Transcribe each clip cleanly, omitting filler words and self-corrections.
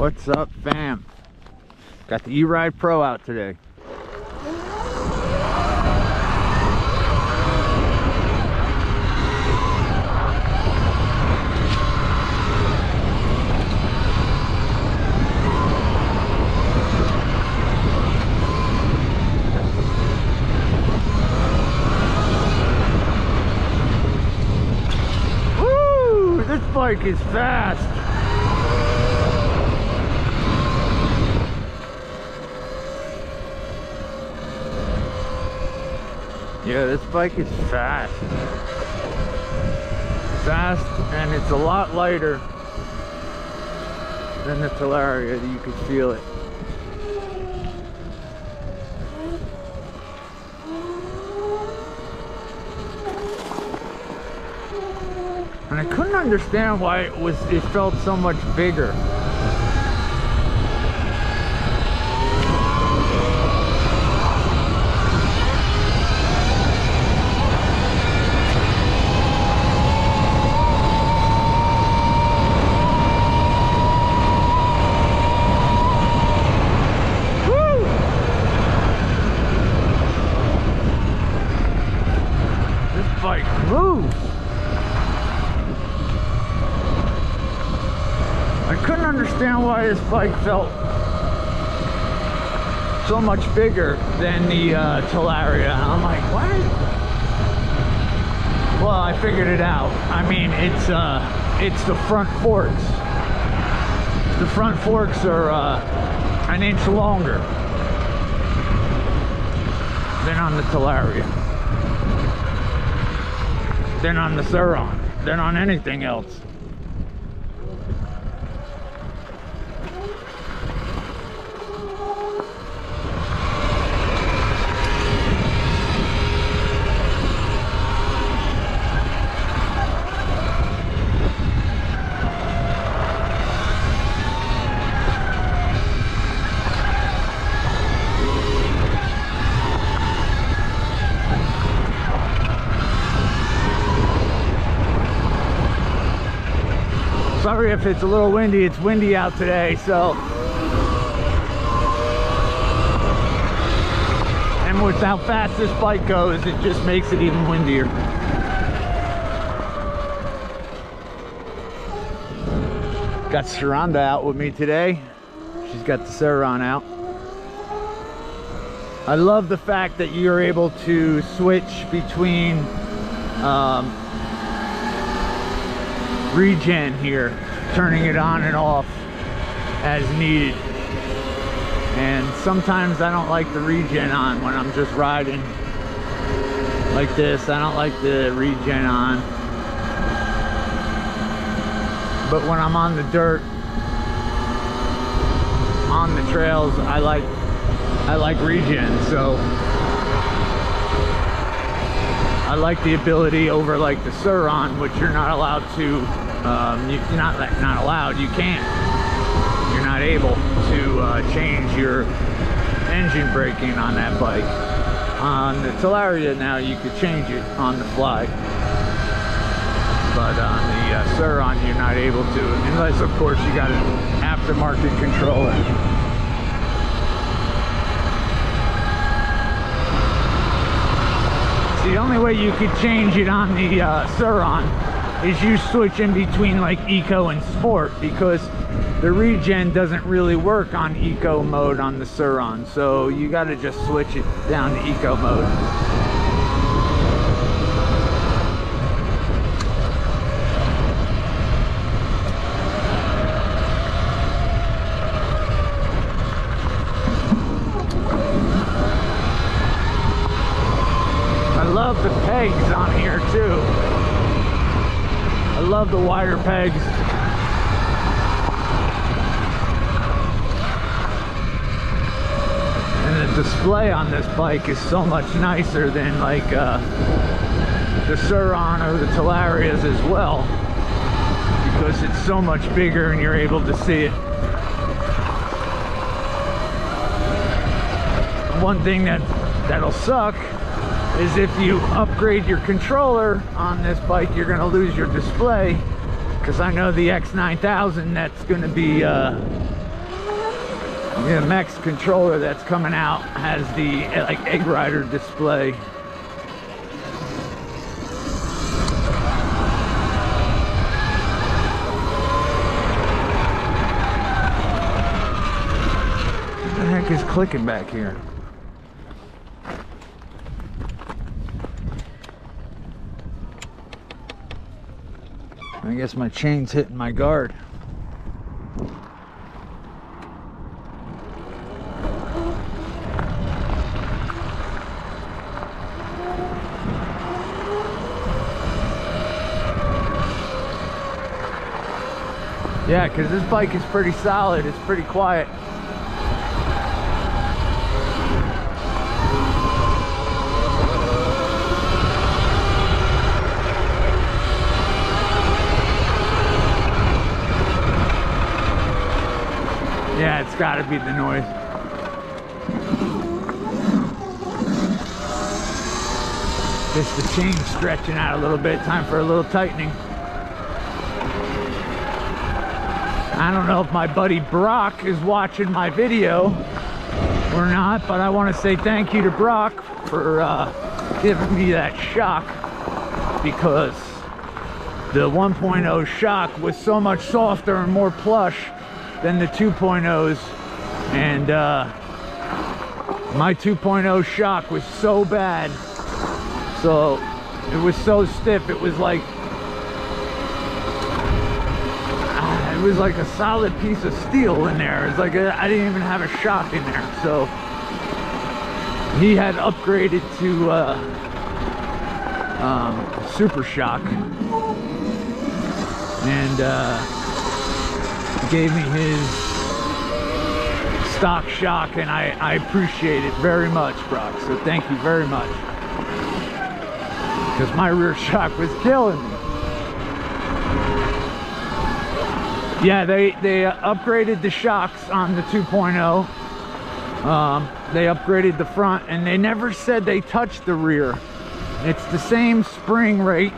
What's up, fam? Got the ERide Pro out today. Woo! This bike is fast. Yeah, this bike is fast. Fast, and it's a lot lighter than the Talaria. You can feel it. And I couldn't understand why it felt so much bigger. Bike moves. I couldn't understand why this bike felt so much bigger than the Talaria. I'm like, what? Well, I figured it out. I mean, it's the front forks. The front forks are an inch longer than on the Talaria, than on the surron, than on anything else. Sorry if it's a little windy. It's windy out today, so. And with how fast this bike goes, it just makes it even windier. Got Sharonda out with me today. She's got the surron out. I love the fact that you're able to switch between Regen here, turning it on and off as needed. And sometimes I don't like the Regen on when I'm just riding like this. I don't like the Regen on. But when I'm on the dirt, on the trails, I like Regen. So I like the ability over like the surron, which you're not allowed to, you're not allowed, you can't. You're not able to change your engine braking on that bike. On the Talaria now, you could change it on the fly. But on the surron, you're not able to, unless of course you got an aftermarket controller. The only way you could change it on the surron is you switch in between like eco and sport, because the Regen doesn't really work on eco mode on the surron, so you got to just switch it down to eco mode. I love the pegs on here too. I love the wider pegs. And the display on this bike is so much nicer than like the surron or the Talarias as well, because it's so much bigger and you're able to see it. One thing that'll suck is if you upgrade your controller on this bike, you're going to lose your display, because I know the X9000, that's going to be The Max controller that's coming out has the like ERide display. What the heck is clicking back here? I guess my chain's hitting my guard. Yeah, because this bike is pretty solid. It's pretty quiet. Yeah, it's got to be the noise. Just the chain stretching out a little bit. Time for a little tightening. I don't know if my buddy Brock is watching my video or not, but I want to say thank you to Brock for giving me that shock, because the 1.0 shock was so much softer and more plush than the 2.0s, and my 2.0 shock was so bad, so it was so stiff, it was like a solid piece of steel in there. It's like I didn't even have a shock in there. So he had upgraded to super shock, and gave me his stock shock, and I appreciate it very much, Brock. So thank you very much, because my rear shock was killing me. Yeah, they upgraded the shocks on the 2.0. They upgraded the front, and they never said they touched the rear. It's the same spring rate.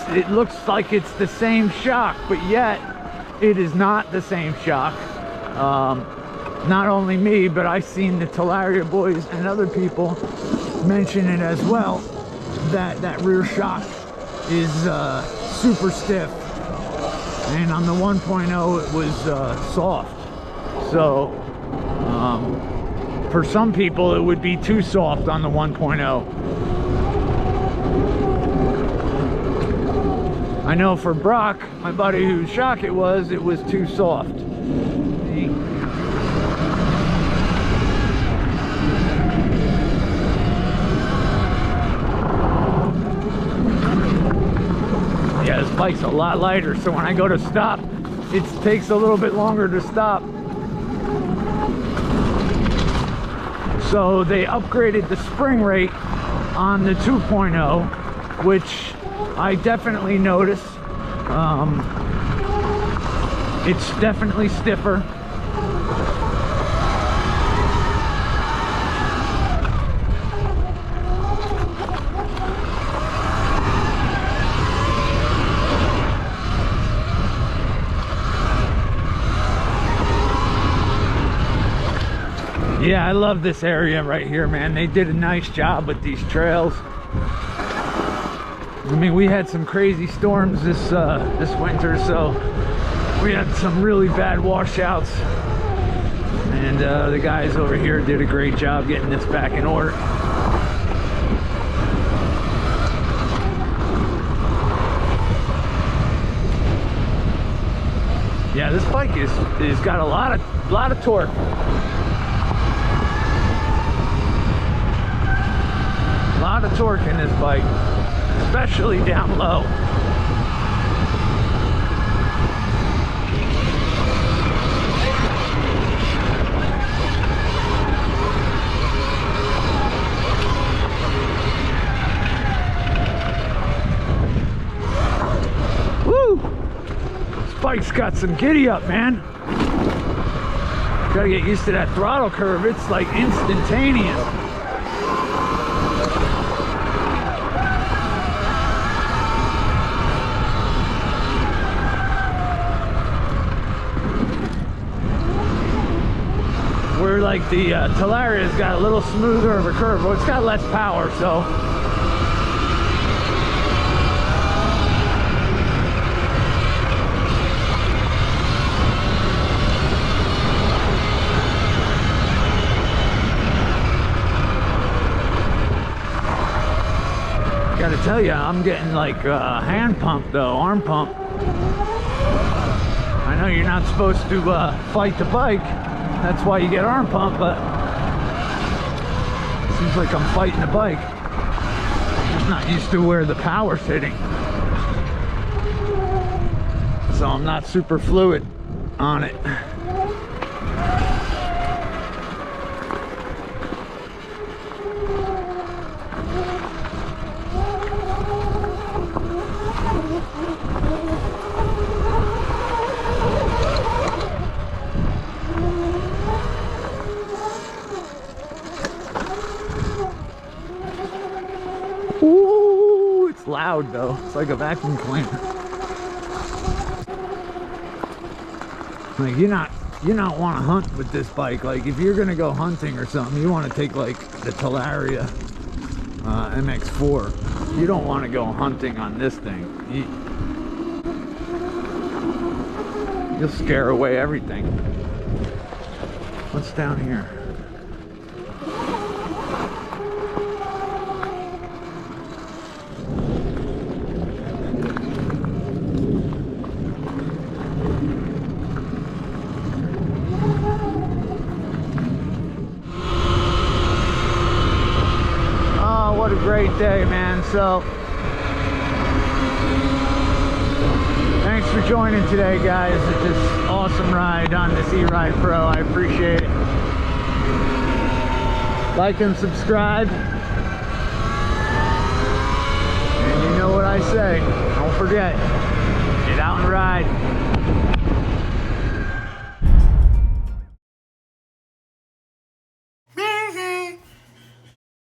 It looks like it's the same shock, but yet it is not the same shock. Not only me, but I've seen the Talaria boys and other people mention it as well, that rear shock is super stiff. And on the 1.0 it was soft. So for some people it would be too soft on the 1.0. I know for Brock, my buddy whose shock it was too soft. Yeah, this bike's a lot lighter, so when I go to stop, it takes a little bit longer to stop. So they upgraded the spring rate on the 2.0, which I definitely notice. It's definitely stiffer. Yeah, I love this area right here, man. They did a nice job with these trails. I mean, we had some crazy storms this winter, so we had some really bad washouts. And the guys over here did a great job getting this back in order. Yeah, this bike is got a lot of torque. A lot of torque in this bike, especially down low. Woo! This bike's got some giddy up, man. Gotta get used to that throttle curve. It's like instantaneous. like the Talaria's got a little smoother of a curve. Well, it's got less power, so gotta tell you, I'm getting like hand pump though, arm pump. I know you're not supposed to fight the bike. That's why you get arm pump, but it seems like I'm fighting the bike. I'm just not used to where the power's hitting. So I'm not super fluid on it. Ooh, it's loud though. It's like a vacuum cleaner. Like you not want to hunt with this bike. Like if you're gonna go hunting or something, you want to take like the Talaria MX4. You don't want to go hunting on this thing. You'll scare away everything. What's down here? What a great day, man. So thanks for joining today, guys, at this awesome ride on this ERide Pro. I appreciate it. Like and subscribe, and you know what I say, don't forget, get out and ride.